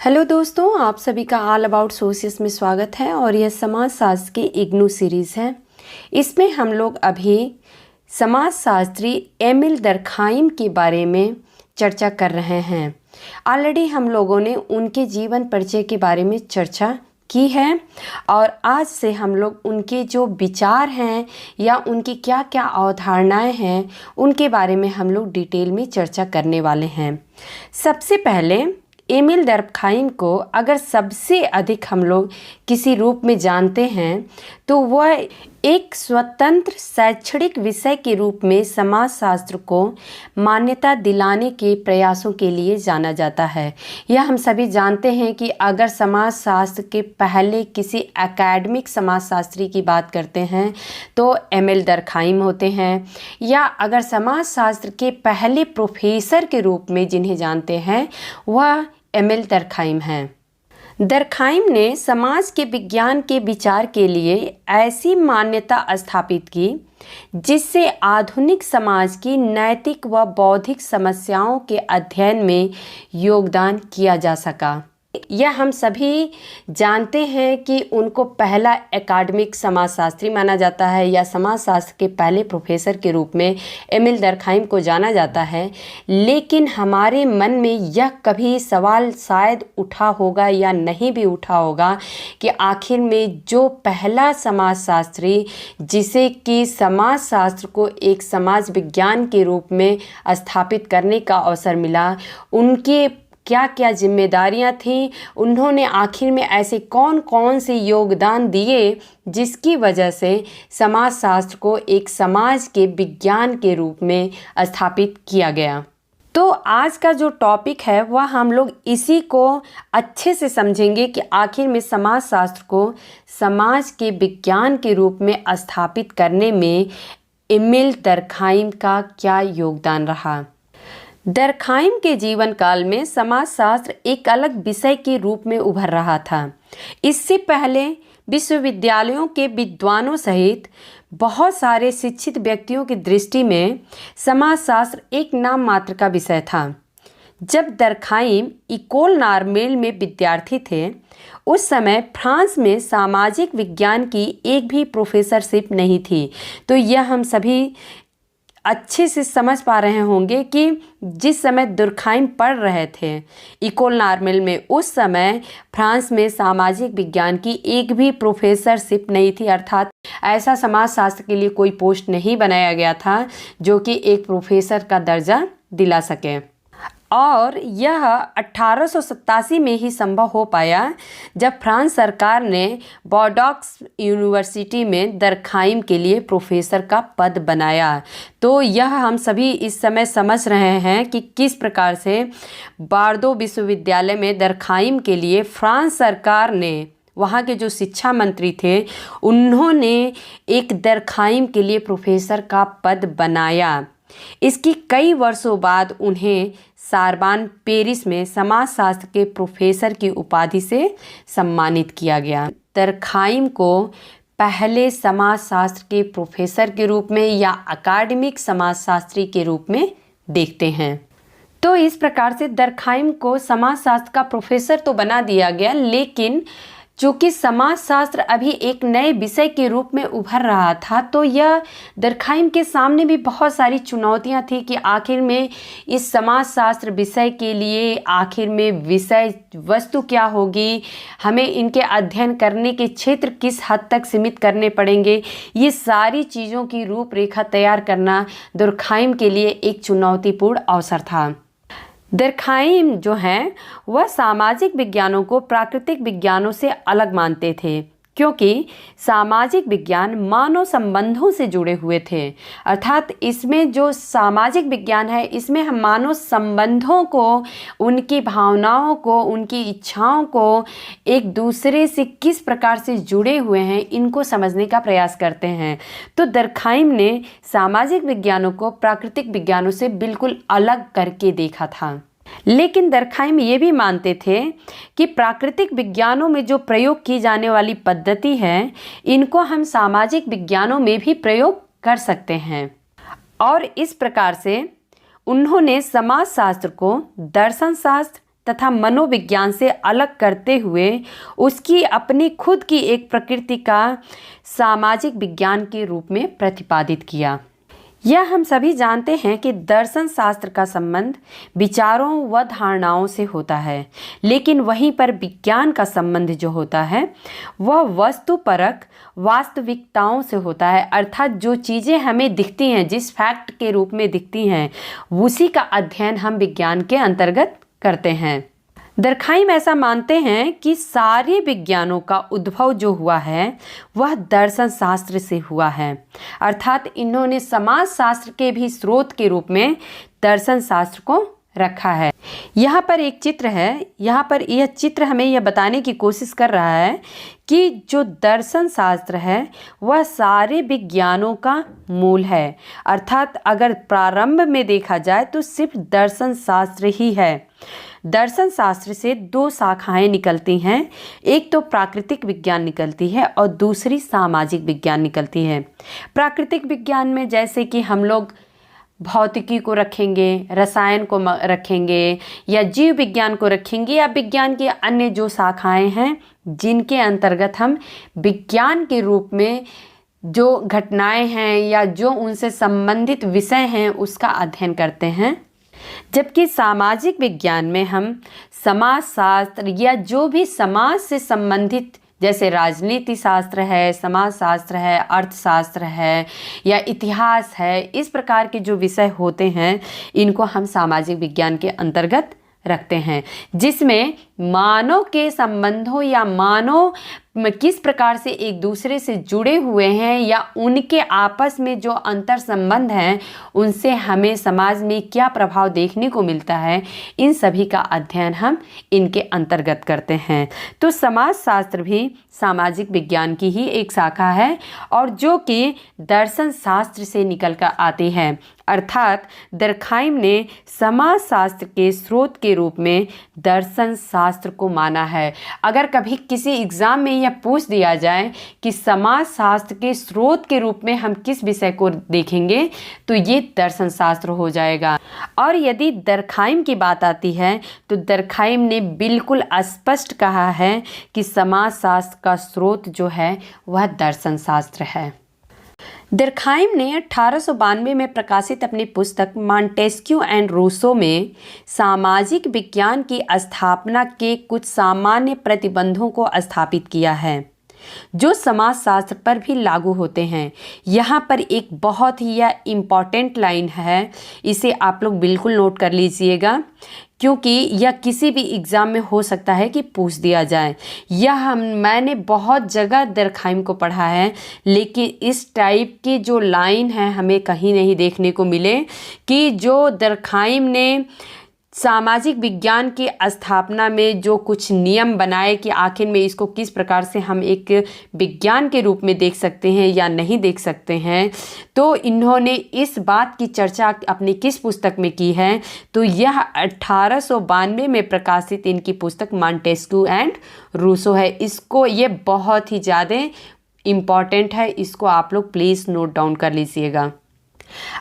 Hello दोस्तों, आप सभी का ऑल अबाउट सोसियस में स्वागत है। और यह समाजशास्त्र की इग्नू सीरीज़ है। इसमें हम लोग अभी समाजशास्त्री एमिल दर्खाइम के बारे में चर्चा कर रहे हैं। ऑलरेडी हम लोगों ने उनके जीवन परिचय के बारे में चर्चा की है और आज से हम लोग उनके जो विचार हैं या उनकी क्या क्या अवधारणाएं हैं उनके बारे में हम लोग डिटेल में चर्चा करने वाले हैं। सबसे पहले एमिल दर्खाइम को अगर सबसे अधिक हम लोग किसी रूप में जानते हैं तो वह एक स्वतंत्र शैक्षणिक विषय के रूप में समाजशास्त्र को मान्यता दिलाने के प्रयासों के लिए जाना जाता है। यह हम सभी जानते हैं कि अगर समाजशास्त्र के पहले किसी एकेडमिक समाजशास्त्री की बात करते हैं तो एमिल दर्खाइम होते हैं, या अगर समाजशास्त्र के पहले प्रोफेसर के रूप में जिन्हें जानते हैं वह एमिल दर्खाइम हैं। दर्खाइम ने समाज के विज्ञान के विचार के लिए ऐसी मान्यता स्थापित की जिससे आधुनिक समाज की नैतिक व बौद्धिक समस्याओं के अध्ययन में योगदान किया जा सका। यह हम सभी जानते हैं कि उनको पहला एकेडमिक समाजशास्त्री माना जाता है या समाजशास्त्र के पहले प्रोफेसर के रूप में एमिल दर्खाइम को जाना जाता है। लेकिन हमारे मन में यह कभी सवाल शायद उठा होगा या नहीं भी उठा होगा कि आखिर में जो पहला समाजशास्त्री जिसे कि समाजशास्त्र को एक समाज विज्ञान के रूप में स्थापित करने का अवसर मिला, उनके क्या क्या जिम्मेदारियां थीं, उन्होंने आखिर में ऐसे कौन कौन से योगदान दिए जिसकी वजह से समाजशास्त्र को एक समाज के विज्ञान के रूप में स्थापित किया गया। तो आज का जो टॉपिक है वह हम लोग इसी को अच्छे से समझेंगे कि आखिर में समाजशास्त्र को समाज के विज्ञान के रूप में स्थापित करने में एमिल दर्खाइम का क्या योगदान रहा। दर्खाइम के जीवन काल में समाजशास्त्र एक अलग विषय के रूप में उभर रहा था। इससे पहले विश्वविद्यालयों के विद्वानों सहित बहुत सारे शिक्षित व्यक्तियों की दृष्टि में समाजशास्त्र एक नाम मात्र का विषय था। जब दर्खाइम इकोल नॉर्मेल में विद्यार्थी थे उस समय फ्रांस में सामाजिक विज्ञान की एक भी प्रोफेसरशिप नहीं थी। तो यह हम सभी अच्छे से समझ पा रहे होंगे कि जिस समय दर्खाइम पढ़ रहे थे इकोल नॉर्मेल में, उस समय फ्रांस में सामाजिक विज्ञान की एक भी प्रोफेसरशिप नहीं थी, अर्थात ऐसा समाजशास्त्र के लिए कोई पोस्ट नहीं बनाया गया था जो कि एक प्रोफेसर का दर्जा दिला सके। और यह 1887 में ही संभव हो पाया जब फ्रांस सरकार ने बॉर्डोक्स यूनिवर्सिटी में दर्खाइम के लिए प्रोफेसर का पद बनाया। तो यह हम सभी इस समय समझ रहे हैं कि किस प्रकार से बार्दो विश्वविद्यालय में दर्खाइम के लिए फ्रांस सरकार ने, वहाँ के जो शिक्षा मंत्री थे, उन्होंने एक दर्खाइम के लिए प्रोफेसर का पद बनाया। इसकी कई वर्षों बाद उन्हें सारबान पेरिस में समाजशास्त्र के प्रोफेसर की उपाधि से सम्मानित किया गया। दर्खाइम को पहले समाजशास्त्र के प्रोफेसर के रूप में या अकादमिक समाजशास्त्री के रूप में देखते हैं। तो इस प्रकार से दर्खाइम को समाजशास्त्र का प्रोफेसर तो बना दिया गया, लेकिन चूँकि समाजशास्त्र अभी एक नए विषय के रूप में उभर रहा था तो यह दर्खाइम के सामने भी बहुत सारी चुनौतियां थी कि आखिर में इस समाजशास्त्र विषय के लिए आखिर में विषय वस्तु क्या होगी, हमें इनके अध्ययन करने के क्षेत्र किस हद तक सीमित करने पड़ेंगे। ये सारी चीज़ों की रूपरेखा तैयार करना दर्खाइम के लिए एक चुनौतीपूर्ण अवसर था। दर्खाइम जो हैं वह सामाजिक विज्ञानों को प्राकृतिक विज्ञानों से अलग मानते थे, क्योंकि सामाजिक विज्ञान मानव संबंधों से जुड़े हुए थे। अर्थात इसमें जो सामाजिक विज्ञान है इसमें हम मानव संबंधों को, उनकी भावनाओं को, उनकी इच्छाओं को एक दूसरे से किस प्रकार से जुड़े हुए हैं इनको समझने का प्रयास करते हैं। तो दर्खाइम ने सामाजिक विज्ञानों को प्राकृतिक विज्ञानों से बिल्कुल अलग करके देखा था। लेकिन दर्खाइम ये भी मानते थे कि प्राकृतिक विज्ञानों में जो प्रयोग की जाने वाली पद्धति है इनको हम सामाजिक विज्ञानों में भी प्रयोग कर सकते हैं। और इस प्रकार से उन्होंने समाजशास्त्र को दर्शन शास्त्र, तथा मनोविज्ञान से अलग करते हुए उसकी अपनी खुद की एक प्रकृति का सामाजिक विज्ञान के रूप में प्रतिपादित किया। यह हम सभी जानते हैं कि दर्शन शास्त्र का संबंध विचारों व धारणाओं से होता है, लेकिन वहीं पर विज्ञान का संबंध जो होता है वह वस्तुपरक वास्तविकताओं से होता है। अर्थात जो चीज़ें हमें दिखती हैं, जिस फैक्ट के रूप में दिखती हैं, उसी का अध्ययन हम विज्ञान के अंतर्गत करते हैं। दरखाइम ऐसा मानते हैं कि सारे विज्ञानों का उद्भव जो हुआ है वह दर्शन शास्त्र से हुआ है। अर्थात इन्होंने समाज शास्त्र के भी स्रोत के रूप में दर्शन शास्त्र को रखा है। यहाँ पर एक चित्र है, यहाँ पर यह चित्र हमें यह बताने की कोशिश कर रहा है कि जो दर्शन शास्त्र है वह सारे विज्ञानों का मूल है। अर्थात अगर प्रारंभ में देखा जाए तो सिर्फ दर्शन शास्त्र ही है। दर्शन शास्त्र से दो शाखाएं निकलती हैं, एक तो प्राकृतिक विज्ञान निकलती है और दूसरी सामाजिक विज्ञान निकलती है। प्राकृतिक विज्ञान में जैसे कि हम लोग भौतिकी को रखेंगे, रसायन को रखेंगे, या जीव विज्ञान को रखेंगे, या विज्ञान की अन्य जो शाखाएं हैं जिनके अंतर्गत हम विज्ञान के रूप में जो घटनाएं हैं या जो उनसे संबंधित विषय हैं उसका अध्ययन करते हैं। जबकि सामाजिक विज्ञान में हम समाजशास्त्र या जो भी समाज से संबंधित, जैसे राजनीति शास्त्र है, समाज शास्त्र है, अर्थशास्त्र है या इतिहास है, इस प्रकार के जो विषय होते हैं इनको हम सामाजिक विज्ञान के अंतर्गत रखते हैं, जिसमें मानव के संबंधों या मानव किस प्रकार से एक दूसरे से जुड़े हुए हैं या उनके आपस में जो अंतर संबंध हैं उनसे हमें समाज में क्या प्रभाव देखने को मिलता है, इन सभी का अध्ययन हम इनके अंतर्गत करते हैं। तो समाजशास्त्र भी सामाजिक विज्ञान की ही एक शाखा है और जो कि दर्शन शास्त्र से निकल कर आती है। अर्थात दरखाइम ने समाजशास्त्र के स्रोत के रूप में दर्शन शास्त्र को माना है। अगर कभी किसी एग्ज़ाम में यह पूछ दिया जाए कि समाजशास्त्र के स्रोत के रूप में हम किस विषय को देखेंगे तो ये दर्शन शास्त्र हो जाएगा। और यदि दरखाइम की बात आती है तो दरखाइम ने बिल्कुल स्पष्ट कहा है कि समाजशास्त्र का स्रोत जो है वह दर्शन शास्त्र है। दरखाइम ने 1892 में प्रकाशित अपनी पुस्तक मॉन्टेस्क्यू एंड रूसो में सामाजिक विज्ञान की स्थापना के कुछ सामान्य प्रतिबंधों को स्थापित किया है जो समाजशास्त्र पर भी लागू होते हैं। यहाँ पर एक बहुत ही इम्पॉर्टेंट लाइन है, इसे आप लोग बिल्कुल नोट कर लीजिएगा क्योंकि यह किसी भी एग्ज़ाम में हो सकता है कि पूछ दिया जाए। यह मैंने बहुत जगह दरखाइम को पढ़ा है, लेकिन इस टाइप की जो लाइन है हमें कहीं नहीं देखने को मिले कि जो दरखाइम ने सामाजिक विज्ञान की स्थापना में जो कुछ नियम बनाए कि आखिर में इसको किस प्रकार से हम एक विज्ञान के रूप में देख सकते हैं या नहीं देख सकते हैं, तो इन्होंने इस बात की चर्चा अपनी किस पुस्तक में की है, तो यह 1892 में प्रकाशित इनकी पुस्तक मॉन्टेस्क्यू एंड रूसो है। इसको ये बहुत ही ज़्यादा इम्पॉर्टेंट है, इसको आप लोग प्लीज़ नोट डाउन कर लीजिएगा।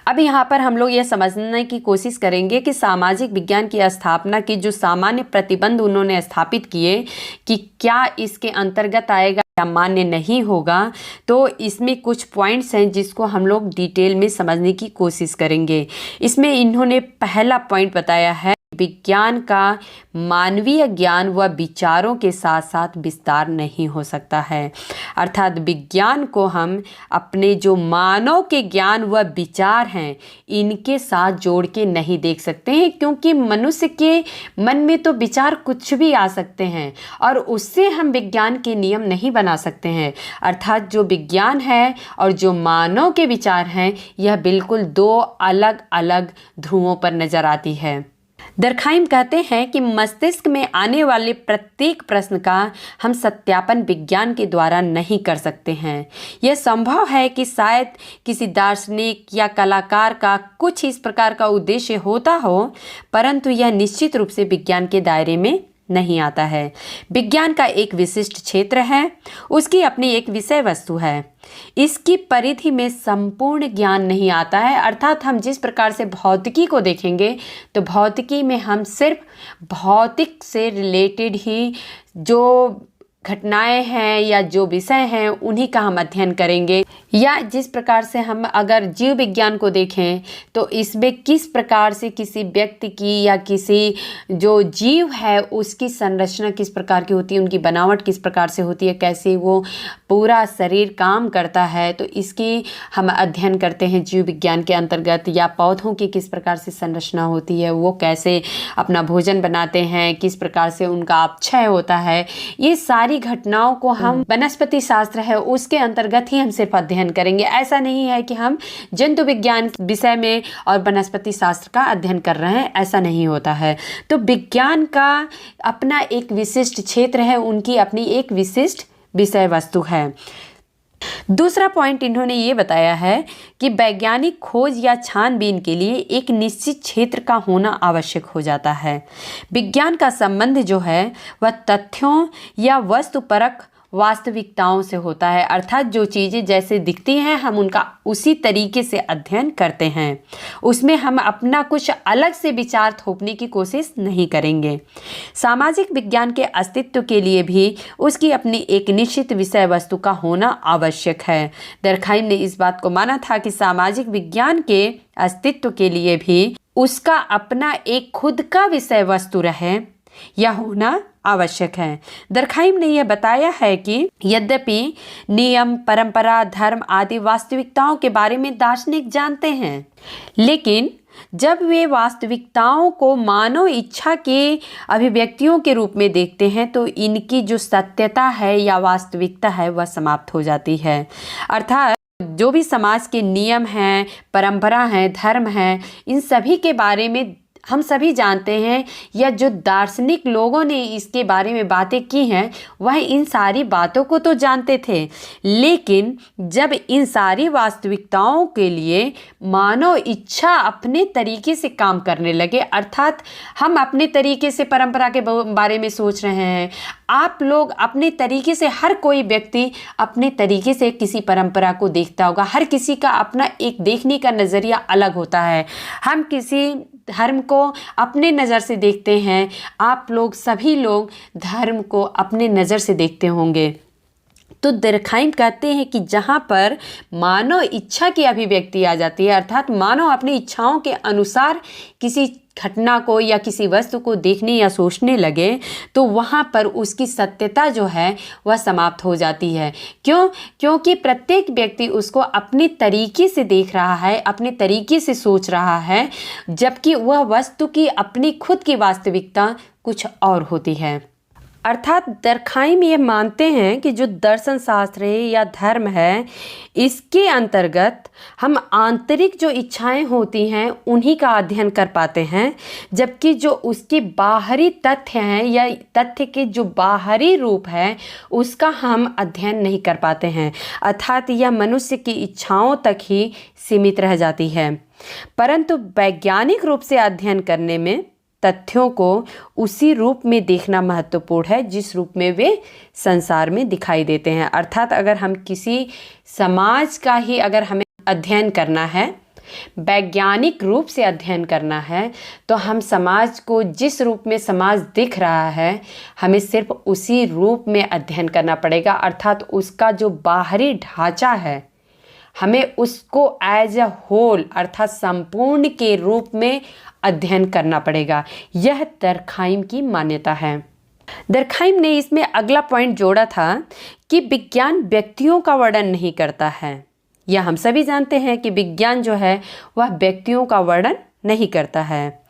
अब यहाँ पर हम लोग यह समझने की कोशिश करेंगे कि सामाजिक विज्ञान की स्थापना के जो सामान्य प्रतिबंध उन्होंने स्थापित किए कि क्या इसके अंतर्गत आएगा या मान्य नहीं होगा। तो इसमें कुछ पॉइंट्स हैं जिसको हम लोग डिटेल में समझने की कोशिश करेंगे। इसमें इन्होंने पहला पॉइंट बताया है, विज्ञान का मानवीय ज्ञान व विचारों के साथ साथ विस्तार नहीं हो सकता है। अर्थात विज्ञान को हम अपने जो मानव के ज्ञान व विचार हैं इनके साथ जोड़ के नहीं देख सकते हैं, क्योंकि मनुष्य के मन में तो विचार कुछ भी आ सकते हैं और उससे हम विज्ञान के नियम नहीं बना सकते हैं। अर्थात जो विज्ञान है और जो मानव के विचार हैं यह बिल्कुल दो अलग अलग ध्रुवों पर नजर आती है। दरखाइम कहते हैं कि मस्तिष्क में आने वाले प्रत्येक प्रश्न का हम सत्यापन विज्ञान के द्वारा नहीं कर सकते हैं। यह संभव है कि शायद किसी दार्शनिक या कलाकार का कुछ इस प्रकार का उद्देश्य होता हो, परंतु यह निश्चित रूप से विज्ञान के दायरे में नहीं आता है। विज्ञान का एक विशिष्ट क्षेत्र है, उसकी अपनी एक विषय वस्तु है। इसकी परिधि में संपूर्ण ज्ञान नहीं आता है। अर्थात हम जिस प्रकार से भौतिकी को देखेंगे तो भौतिकी में हम सिर्फ भौतिक से रिलेटेड ही जो घटनाएं हैं या जो विषय हैं उन्हीं का हम अध्ययन करेंगे। या जिस प्रकार से हम अगर जीव विज्ञान को देखें तो इसमें किस प्रकार से किसी व्यक्ति की या किसी जो जीव है उसकी संरचना किस प्रकार की होती है, उनकी बनावट किस प्रकार से होती है, कैसे वो पूरा शरीर काम करता है, तो इसकी हम अध्ययन करते हैं जीव विज्ञान के अंतर्गत। या पौधों की किस प्रकार से संरचना होती है, वो कैसे अपना भोजन बनाते हैं, किस प्रकार से उनका अपक्षय होता है, ये सारी घटनाओं को हम वनस्पति शास्त्र है उसके अंतर्गत ही हम सिर्फ अध्ययन करेंगे। ऐसा नहीं है कि हम जंतु विज्ञान विषय में और वनस्पति शास्त्र का अध्ययन कर रहे हैं, ऐसा नहीं होता है। तो विज्ञान का अपना एक विशिष्ट क्षेत्र है, उनकी अपनी एक विशिष्ट विषय वस्तु है। दूसरा पॉइंट इन्होंने ये बताया है कि वैज्ञानिक खोज या छानबीन के लिए एक निश्चित क्षेत्र का होना आवश्यक हो जाता है। विज्ञान का संबंध जो है वह तथ्यों या वस्तुपरक वास्तविकताओं से होता है। अर्थात जो चीज़ें जैसे दिखती हैं हम उनका उसी तरीके से अध्ययन करते हैं, उसमें हम अपना कुछ अलग से विचार थोपने की कोशिश नहीं करेंगे। सामाजिक विज्ञान के अस्तित्व के लिए भी उसकी अपनी एक निश्चित विषय वस्तु का होना आवश्यक है। दरखाइम ने इस बात को माना था कि सामाजिक विज्ञान के अस्तित्व के लिए भी उसका अपना एक खुद का विषय वस्तु रहे या होना आवश्यक है। दरखाइम ने यह बताया है कि यद्यपि नियम, परंपरा, धर्म आदि वास्तविकताओं के बारे में दार्शनिक जानते हैं, लेकिन जब वे वास्तविकताओं को मानव इच्छा के अभिव्यक्तियों के रूप में देखते हैं तो इनकी जो सत्यता है या वास्तविकता है वह समाप्त हो जाती है। अर्थात जो भी समाज के नियम हैं, परंपरा हैं, धर्म हैं, इन सभी के बारे में हम सभी जानते हैं, या जो दार्शनिक लोगों ने इसके बारे में बातें की हैं वह इन सारी बातों को तो जानते थे, लेकिन जब इन सारी वास्तविकताओं के लिए मानव इच्छा अपने तरीके से काम करने लगे, अर्थात हम अपने तरीके से परंपरा के बारे में सोच रहे हैं, आप लोग अपने तरीके से, हर कोई व्यक्ति अपने तरीके से किसी परंपरा को देखता होगा। हर किसी का अपना एक देखने का नज़रिया अलग होता है। हम किसी धर्म को अपने नज़र से देखते हैं, आप लोग सभी लोग धर्म को अपने नज़र से देखते होंगे। तो दरखाइम कहते हैं कि जहाँ पर मानव इच्छा की अभिव्यक्ति आ जाती है, अर्थात मानव अपनी इच्छाओं के अनुसार किसी घटना को या किसी वस्तु को देखने या सोचने लगे, तो वहाँ पर उसकी सत्यता जो है वह समाप्त हो जाती है। क्योंकि प्रत्येक व्यक्ति उसको अपने तरीके से देख रहा है, अपने तरीके से सोच रहा है, जबकि वह वस्तु की अपनी खुद की वास्तविकता कुछ और होती है। अर्थात दरखाइम ये मानते हैं कि जो दर्शन शास्त्र है या धर्म है, इसके अंतर्गत हम आंतरिक जो इच्छाएं होती हैं उन्हीं का अध्ययन कर पाते हैं, जबकि जो उसके बाहरी तथ्य हैं या तथ्य के जो बाहरी रूप है उसका हम अध्ययन नहीं कर पाते हैं। अर्थात यह मनुष्य की इच्छाओं तक ही सीमित रह जाती है। परंतु वैज्ञानिक रूप से अध्ययन करने में तथ्यों को उसी रूप में देखना महत्वपूर्ण है जिस रूप में वे संसार में दिखाई देते हैं। अर्थात अगर हम किसी समाज का ही अगर हमें अध्ययन करना है, वैज्ञानिक रूप से अध्ययन करना है, तो हम समाज को जिस रूप में समाज दिख रहा है हमें सिर्फ उसी रूप में अध्ययन करना पड़ेगा। अर्थात उसका जो बाहरी ढांचा है हमें उसको एज अ होल अर्थात संपूर्ण के रूप में अध्ययन करना पड़ेगा। यह दरखाइम की मान्यता है। दरखाइम ने इसमें अगला पॉइंट जोड़ा था कि विज्ञान व्यक्तियों का वर्णन नहीं करता है। यह हम सभी जानते हैं कि विज्ञान जो है वह व्यक्तियों का वर्णन नहीं करता है।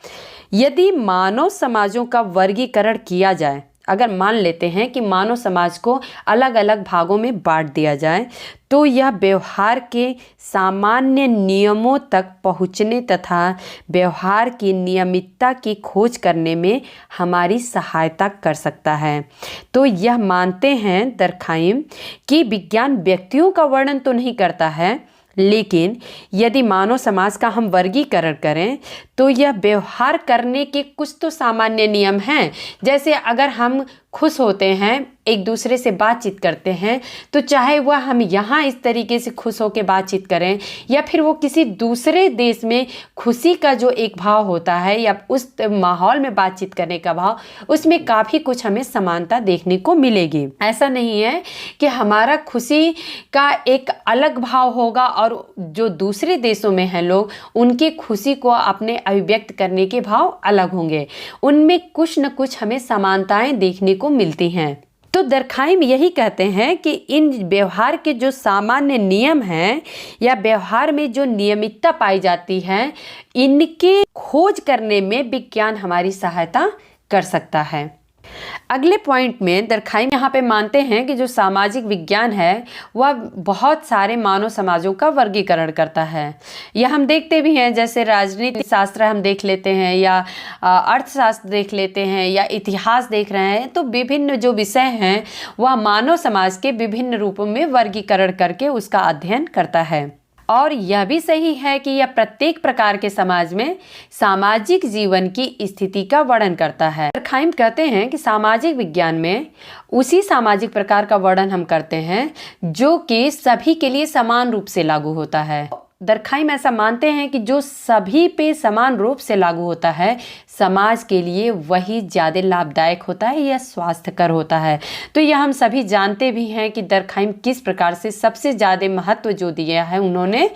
यदि मानव समाजों का वर्गीकरण किया जाए, अगर मान लेते हैं कि मानव समाज को अलग अलग भागों में बांट दिया जाए, तो यह व्यवहार के सामान्य नियमों तक पहुँचने तथा व्यवहार की नियमितता की खोज करने में हमारी सहायता कर सकता है। तो यह मानते हैं दरखाइम कि विज्ञान व्यक्तियों का वर्णन तो नहीं करता है, लेकिन यदि मानव समाज का हम वर्गीकरण करें तो यह व्यवहार करने के कुछ तो सामान्य नियम हैं। जैसे अगर हम खुश होते हैं, एक दूसरे से बातचीत करते हैं, तो चाहे वह हम यहाँ इस तरीके से खुश होकर बातचीत करें या फिर वो किसी दूसरे देश में खुशी का जो एक भाव होता है या उस माहौल में बातचीत करने का भाव, उसमें काफ़ी कुछ हमें समानता देखने को मिलेगी। ऐसा नहीं है कि हमारा खुशी का एक अलग भाव होगा और जो दूसरे देशों में हैं लोग, उनके खुशी को अपने अभिव्यक्त करने के भाव अलग होंगे। उनमें कुछ न कुछ हमें समानताएं देखने को मिलती हैं। तो दरखाइम यही कहते हैं कि इन व्यवहार के जो सामान्य नियम हैं या व्यवहार में जो नियमितता पाई जाती है, इनके खोज करने में विज्ञान हमारी सहायता कर सकता है। अगले पॉइंट में दरखाइम यहाँ पे मानते हैं कि जो सामाजिक विज्ञान है वह बहुत सारे मानव समाजों का वर्गीकरण करता है। यह हम देखते भी हैं, जैसे राजनीति शास्त्र हम देख लेते हैं या अर्थशास्त्र देख लेते हैं या इतिहास देख रहे हैं, तो विभिन्न जो विषय हैं वह मानव समाज के विभिन्न रूपों में वर्गीकरण करके उसका अध्ययन करता है। और यह भी सही है कि यह प्रत्येक प्रकार के समाज में सामाजिक जीवन की स्थिति का वर्णन करता है। दरखाइम कहते हैं कि सामाजिक विज्ञान में उसी सामाजिक प्रकार का वर्णन हम करते हैं जो कि सभी के लिए समान रूप से लागू होता है। दरखाइम ऐसा मानते हैं कि जो सभी पे समान रूप से लागू होता है, समाज के लिए वही ज़्यादा लाभदायक होता है या स्वास्थ्यकर होता है। तो यह हम सभी जानते भी हैं कि दरखाइम किस प्रकार से सबसे ज़्यादा महत्व जो दिया है उन्होंने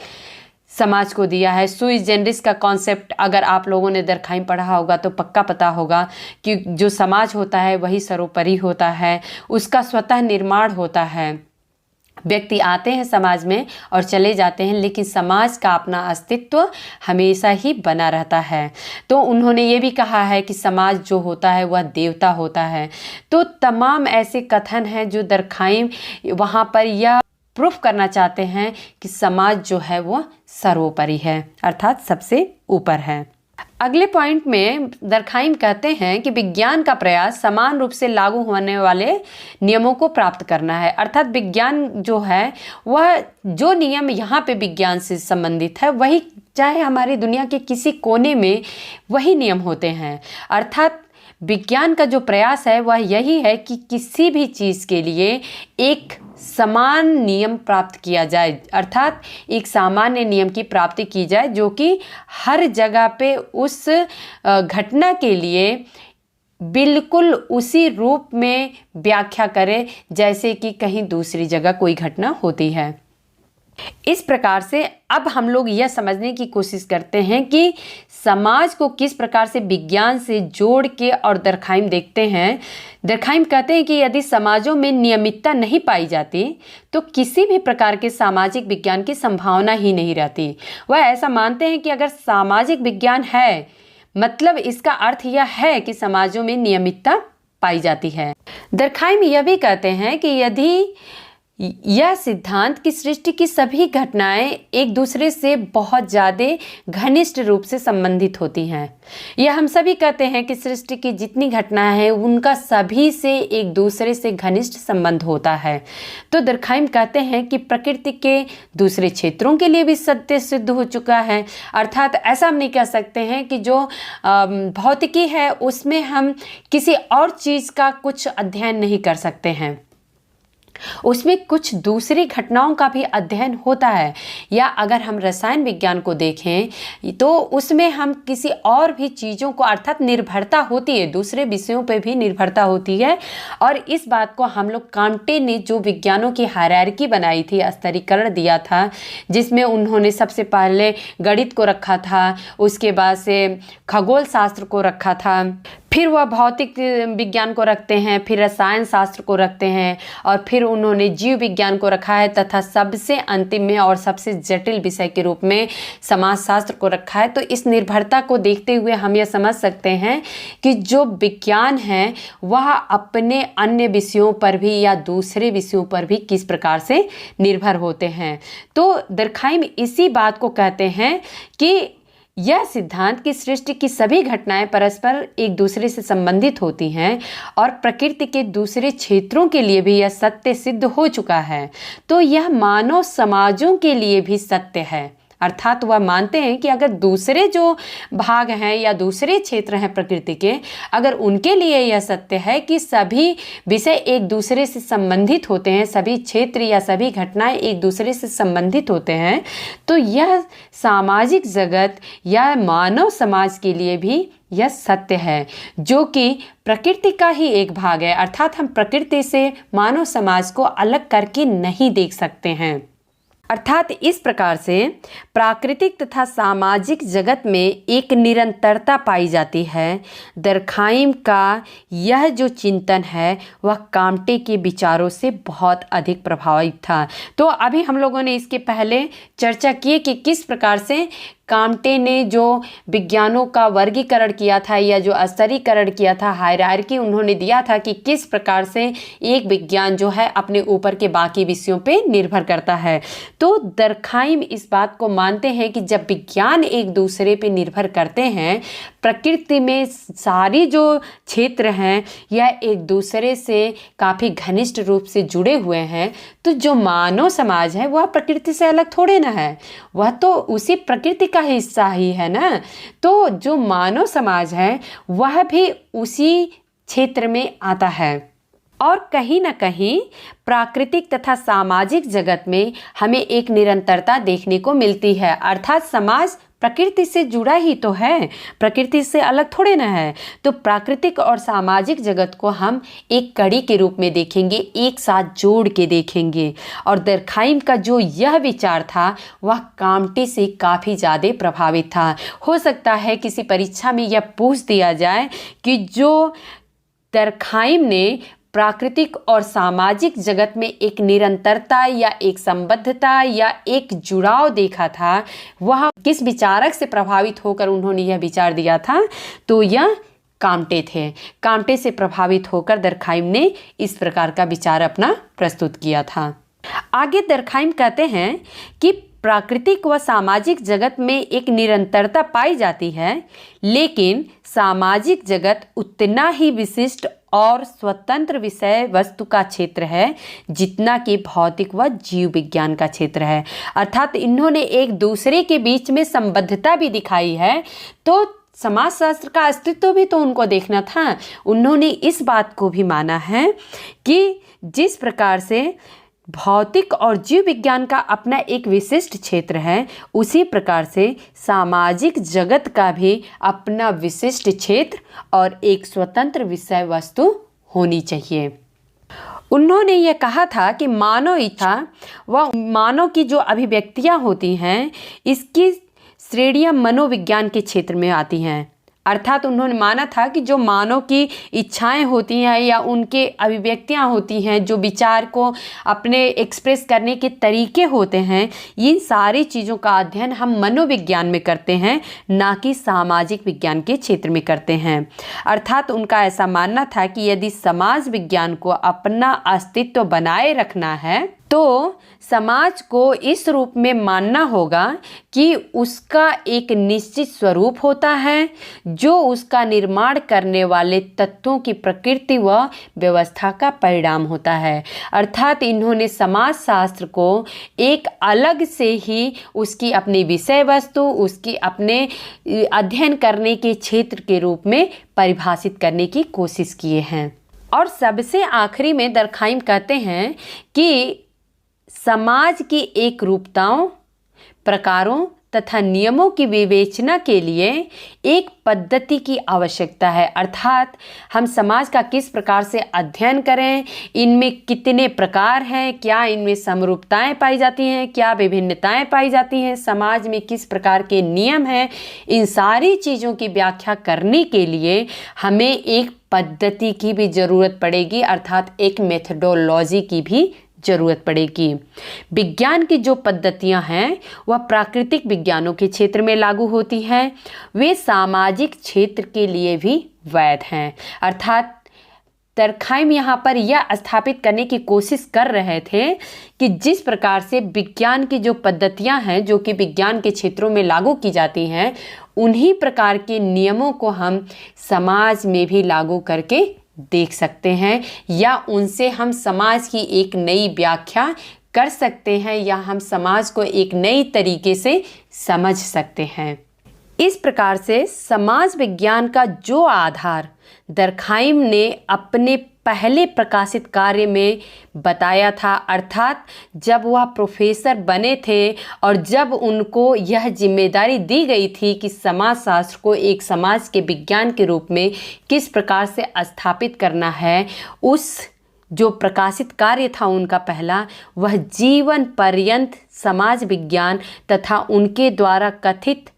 समाज को दिया है। सुई जेनरिस का कॉन्सेप्ट अगर आप लोगों ने दरखाइम पढ़ा होगा तो पक्का पता होगा कि जो समाज होता है वही सर्वोपरि होता है, उसका स्वतः निर्माण होता है। व्यक्ति आते हैं समाज में और चले जाते हैं, लेकिन समाज का अपना अस्तित्व हमेशा ही बना रहता है। तो उन्होंने ये भी कहा है कि समाज जो होता है वह देवता होता है। तो तमाम ऐसे कथन हैं जो दरखाइम वहाँ पर यह प्रूफ करना चाहते हैं कि समाज जो है वह सर्वोपरि है, अर्थात सबसे ऊपर है। अगले पॉइंट में दरखाइम कहते हैं कि विज्ञान का प्रयास समान रूप से लागू होने वाले नियमों को प्राप्त करना है। अर्थात विज्ञान जो है वह जो नियम यहाँ पे विज्ञान से संबंधित है वही चाहे हमारी दुनिया के किसी कोने में वही नियम होते हैं। अर्थात विज्ञान का जो प्रयास है वह यही है कि किसी भी चीज़ के लिए एक समान नियम प्राप्त किया जाए, अर्थात एक सामान्य नियम की प्राप्ति की जाए जो कि हर जगह पे उस घटना के लिए बिल्कुल उसी रूप में व्याख्या करे जैसे कि कहीं दूसरी जगह कोई घटना होती है। इस प्रकार से अब हम लोग यह समझने की कोशिश करते हैं कि समाज को किस प्रकार से विज्ञान से जोड़ के और दरखाइम देखते हैं। दरखाइम कहते हैं कि यदि समाजों में नियमितता नहीं पाई जाती तो किसी भी प्रकार के सामाजिक विज्ञान की संभावना ही नहीं रहती। वह ऐसा मानते हैं कि अगर सामाजिक विज्ञान है मतलब इसका अर्थ यह है कि समाजों में नियमितता पाई जाती है। दरखाइम यह भी कहते हैं कि यदि यह सिद्धांत की सृष्टि की सभी घटनाएं एक दूसरे से बहुत ज़्यादा घनिष्ठ रूप से संबंधित होती हैं। यह हम सभी कहते हैं कि सृष्टि की जितनी घटनाएं हैं उनका सभी से एक दूसरे से घनिष्ठ संबंध होता है। तो दरखाइम कहते हैं कि प्रकृति के दूसरे क्षेत्रों के लिए भी सत्य सिद्ध हो चुका है। अर्थात ऐसा हम नहीं कह सकते हैं कि जो भौतिकी है उसमें हम किसी और चीज़ का कुछ अध्ययन नहीं कर सकते हैं, उसमें कुछ दूसरी घटनाओं का भी अध्ययन होता है। या अगर हम रसायन विज्ञान को देखें तो उसमें हम किसी और भी चीज़ों को अर्थात निर्भरता होती है, दूसरे विषयों पे भी निर्भरता होती है। और इस बात को हम लोग कांटे ने जो विज्ञानों की हायरार्की बनाई थी, स्तरीकरण दिया था, जिसमें उन्होंने सबसे पहले गणित को रखा था, उसके बाद से खगोल शास्त्र को रखा था, फिर वह भौतिक विज्ञान को रखते हैं, फिर रसायन शास्त्र को रखते हैं और फिर उन्होंने जीव विज्ञान को रखा है तथा सबसे अंतिम में और सबसे जटिल विषय के रूप में समाजशास्त्र को रखा है। तो इस निर्भरता को देखते हुए हम यह समझ सकते हैं कि जो विज्ञान है वह अपने अन्य विषयों पर भी या दूसरे विषयों पर भी किस प्रकार से निर्भर होते हैं। तो दरखाइम इसी बात को कहते हैं कि यह सिद्धांत की सृष्टि की सभी घटनाएं परस्पर एक दूसरे से संबंधित होती हैं और प्रकृति के दूसरे क्षेत्रों के लिए भी यह सत्य सिद्ध हो चुका है। तो यह मानव समाजों के लिए भी सत्य है, अर्थात वह मानते हैं कि अगर दूसरे जो भाग हैं या दूसरे क्षेत्र हैं प्रकृति के, अगर उनके लिए यह सत्य है कि सभी विषय एक दूसरे से संबंधित होते हैं, सभी क्षेत्र या सभी घटनाएं एक दूसरे से संबंधित होते हैं, तो यह सामाजिक जगत या मानव समाज के लिए भी यह सत्य है, जो कि प्रकृति का ही एक भाग है। अर्थात हम प्रकृति से मानव समाज को अलग करके नहीं देख सकते हैं। अर्थात इस प्रकार से प्राकृतिक तथा सामाजिक जगत में एक निरंतरता पाई जाती है। दर्खाइम का यह जो चिंतन है वह काम्टे के विचारों से बहुत अधिक प्रभावित था। तो अभी हम लोगों ने इसके पहले चर्चा की कि किस प्रकार से काम्टे ने जो विज्ञानों का वर्गीकरण किया था या जो स्तरीकरण किया था, हायरार्की उन्होंने दिया था कि किस प्रकार से एक विज्ञान जो है अपने ऊपर के बाकी विषयों पे निर्भर करता है। तो दर्खाइम इस बात को मानते हैं कि जब विज्ञान एक दूसरे पे निर्भर करते हैं, प्रकृति में सारी जो क्षेत्र हैं यह एक दूसरे से काफ़ी घनिष्ठ रूप से जुड़े हुए हैं, तो जो मानव समाज है वह प्रकृति से अलग थोड़े ना है, वह तो उसी प्रकृति का हिस्सा ही है ना। तो जो मानव समाज है वह भी उसी क्षेत्र में आता है। और कहीं ना कहीं प्राकृतिक तथा सामाजिक जगत में हमें एक निरंतरता देखने को मिलती है। अर्थात समाज प्रकृति से जुड़ा ही तो है, प्रकृति से अलग थोड़े ना है। तो प्राकृतिक और सामाजिक जगत को हम एक कड़ी के रूप में देखेंगे, एक साथ जोड़ के देखेंगे। और दर्खाइम का जो यह विचार था वह काम्टे से काफ़ी ज़्यादा प्रभावित था। हो सकता है किसी परीक्षा में यह पूछ दिया जाए कि जो दर्खाइम ने प्राकृतिक और सामाजिक जगत में एक निरंतरता या एक संबद्धता या एक जुड़ाव देखा था, वह किस विचारक से प्रभावित होकर उन्होंने यह विचार दिया था, तो यह काम्टे थे। काम्टे से प्रभावित होकर दर्खाइम ने इस प्रकार का विचार अपना प्रस्तुत किया था। आगे दर्खाइम कहते हैं कि प्राकृतिक व सामाजिक जगत में एक निरंतरता पाई जाती है, लेकिन सामाजिक जगत उतना ही विशिष्ट और स्वतंत्र विषय वस्तु का क्षेत्र है जितना कि भौतिक व जीव विज्ञान का क्षेत्र है। अर्थात इन्होंने एक दूसरे के बीच में संबद्धता भी दिखाई है। तो समाजशास्त्र का अस्तित्व भी तो उनको देखना था। उन्होंने इस बात को भी माना है कि जिस प्रकार से भौतिक और जीव विज्ञान का अपना एक विशिष्ट क्षेत्र है, उसी प्रकार से सामाजिक जगत का भी अपना विशिष्ट क्षेत्र और एक स्वतंत्र विषय वस्तु होनी चाहिए। उन्होंने ये कहा था कि मानव इच्छा व मानव की जो अभिव्यक्तियाँ होती हैं, इसकी श्रेणियाँ मनोविज्ञान के क्षेत्र में आती हैं। अर्थात उन्होंने माना था कि जो मानव की इच्छाएं होती हैं या उनके अभिव्यक्तियां होती हैं, जो विचार को अपने एक्सप्रेस करने के तरीके होते हैं, इन सारी चीज़ों का अध्ययन हम मनोविज्ञान में करते हैं, ना कि सामाजिक विज्ञान के क्षेत्र में करते हैं। अर्थात उनका ऐसा मानना था कि यदि समाज विज्ञान को अपना अस्तित्व बनाए रखना है तो समाज को इस रूप में मानना होगा कि उसका एक निश्चित स्वरूप होता है जो उसका निर्माण करने वाले तत्वों की प्रकृति व व्यवस्था का परिणाम होता है। अर्थात इन्होंने समाजशास्त्र को एक अलग से ही उसकी अपनी विषय वस्तु, उसकी अपने अध्ययन करने के क्षेत्र के रूप में परिभाषित करने की कोशिश किए हैं। और सबसे आखिरी में दर्खाइम कहते हैं कि समाज की एक रूपताओं, प्रकारों तथा नियमों की विवेचना के लिए एक पद्धति की आवश्यकता है। अर्थात हम समाज का किस प्रकार से अध्ययन करें, इनमें कितने प्रकार हैं, क्या इनमें समरूपताएं पाई जाती हैं, क्या विभिन्नताएं पाई जाती हैं, समाज में किस प्रकार के नियम हैं, इन सारी चीज़ों की व्याख्या करने के लिए हमें एक पद्धति की भी ज़रूरत पड़ेगी। अर्थात एक मेथडोलॉजी की भी ज़रूरत पड़ेगी। विज्ञान की जो पद्धतियां हैं वह प्राकृतिक विज्ञानों के क्षेत्र में लागू होती हैं, वे सामाजिक क्षेत्र के लिए भी वैध हैं। अर्थात दर्खाइम यहाँ पर यह स्थापित करने की कोशिश कर रहे थे कि जिस प्रकार से विज्ञान की जो पद्धतियां हैं जो कि विज्ञान के क्षेत्रों में लागू की जाती हैं, उन्हीं प्रकार के नियमों को हम समाज में भी लागू करके देख सकते हैं या उनसे हम समाज की एक नई व्याख्या कर सकते हैं या हम समाज को एक नई तरीके से समझ सकते हैं। इस प्रकार से समाज विज्ञान का जो आधार दर्खाइम ने अपने पहले प्रकाशित कार्य में बताया था, अर्थात जब वह प्रोफेसर बने थे और जब उनको यह जिम्मेदारी दी गई थी कि समाजशास्त्र को एक समाज के विज्ञान के रूप में किस प्रकार से स्थापित करना है, उस जो प्रकाशित कार्य था उनका पहला, वह जीवन पर्यंत समाज विज्ञान तथा उनके द्वारा कथित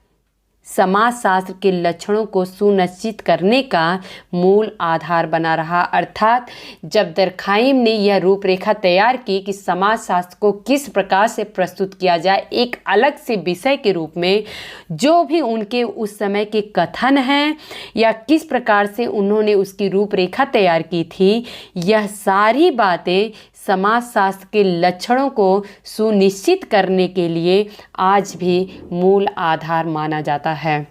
समाजशास्त्र के लक्षणों को सुनिश्चित करने का मूल आधार बना रहा। अर्थात जब दर्खाइम ने यह रूपरेखा तैयार की कि समाजशास्त्र को किस प्रकार से प्रस्तुत किया जाए एक अलग से विषय के रूप में, जो भी उनके उस समय के कथन हैं या किस प्रकार से उन्होंने उसकी रूपरेखा तैयार की थी, यह सारी बातें समाजशास्त्र के लक्षणों को सुनिश्चित करने के लिए आज भी मूल आधार माना जाता है।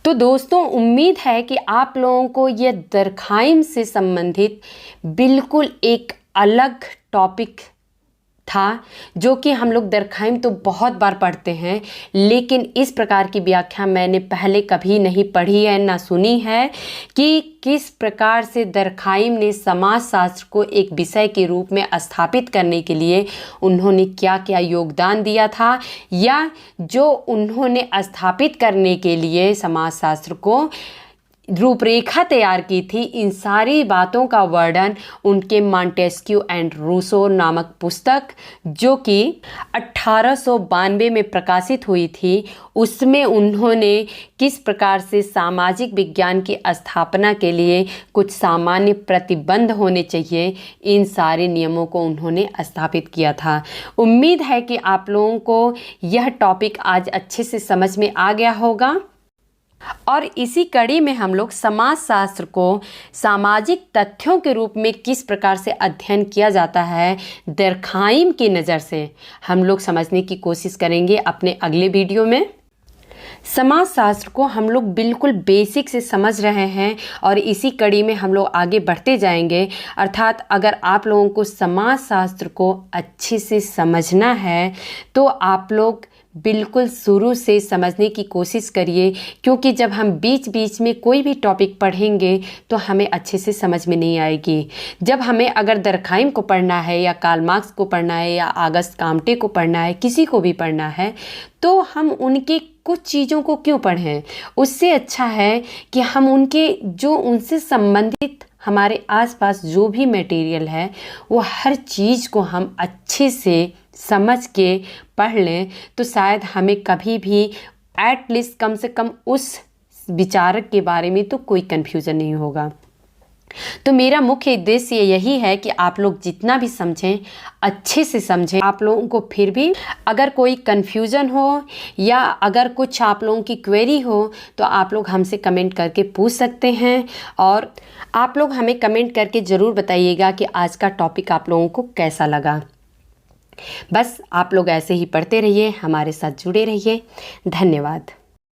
तो दोस्तों, उम्मीद है कि आप लोगों को यह दर्खाइम से संबंधित बिल्कुल एक अलग टॉपिक था, जो कि हम लोग दर्खाइम तो बहुत बार पढ़ते हैं, लेकिन इस प्रकार की व्याख्या मैंने पहले कभी नहीं पढ़ी है ना सुनी है कि किस प्रकार से दर्खाइम ने समाजशास्त्र को एक विषय के रूप में स्थापित करने के लिए उन्होंने क्या क्या योगदान दिया था, या जो उन्होंने स्थापित करने के लिए समाजशास्त्र को रूपरेखा तैयार की थी। इन सारी बातों का वर्णन उनके मॉन्टेस्क्यू एंड रूसो नामक पुस्तक, जो कि 1892 में प्रकाशित हुई थी, उसमें उन्होंने किस प्रकार से सामाजिक विज्ञान की स्थापना के लिए कुछ सामान्य प्रतिबंध होने चाहिए, इन सारे नियमों को उन्होंने स्थापित किया था। उम्मीद है कि आप लोगों को यह टॉपिक आज अच्छे से समझ में आ गया होगा और इसी कड़ी में हम लोग समाजशास्त्र को सामाजिक तथ्यों के रूप में किस प्रकार से अध्ययन किया जाता है दर्खाइम की नज़र से हम लोग समझने की कोशिश करेंगे अपने अगले वीडियो में। समाजशास्त्र को हम लोग बिल्कुल बेसिक से समझ रहे हैं और इसी कड़ी में हम लोग आगे बढ़ते जाएंगे। अर्थात अगर आप लोगों को समाजशास्त्र को अच्छे से समझना है तो आप लोग बिल्कुल शुरू से समझने की कोशिश करिए, क्योंकि जब हम बीच बीच में कोई भी टॉपिक पढ़ेंगे तो हमें अच्छे से समझ में नहीं आएगी। जब हमें अगर दर्खाइम को पढ़ना है या कार्ल मार्क्स को पढ़ना है या ऑगस्ट काम्टे को पढ़ना है, किसी को भी पढ़ना है, तो हम उनके कुछ चीज़ों को क्यों पढ़ें। उससे अच्छा है कि हम उनके जो उनसे संबंधित हमारे आसपास जो भी मटेरियल है वो हर चीज़ को हम अच्छे से समझ के पढ़ लें, तो शायद हमें कभी भी एटलीस्ट कम से कम उस विचारक के बारे में तो कोई कन्फ्यूज़न नहीं होगा। तो मेरा मुख्य उद्देश्य यही है कि आप लोग जितना भी समझें अच्छे से समझें। आप लोगों को फिर भी अगर कोई कन्फ्यूज़न हो या अगर कुछ आप लोगों की क्वेरी हो तो आप लोग हमसे कमेंट करके पूछ सकते हैं, और आप लोग हमें कमेंट करके ज़रूर बताइएगा कि आज का टॉपिक आप लोगों को कैसा लगा। बस आप लोग ऐसे ही पढ़ते रहिए, हमारे साथ जुड़े रहिए। धन्यवाद।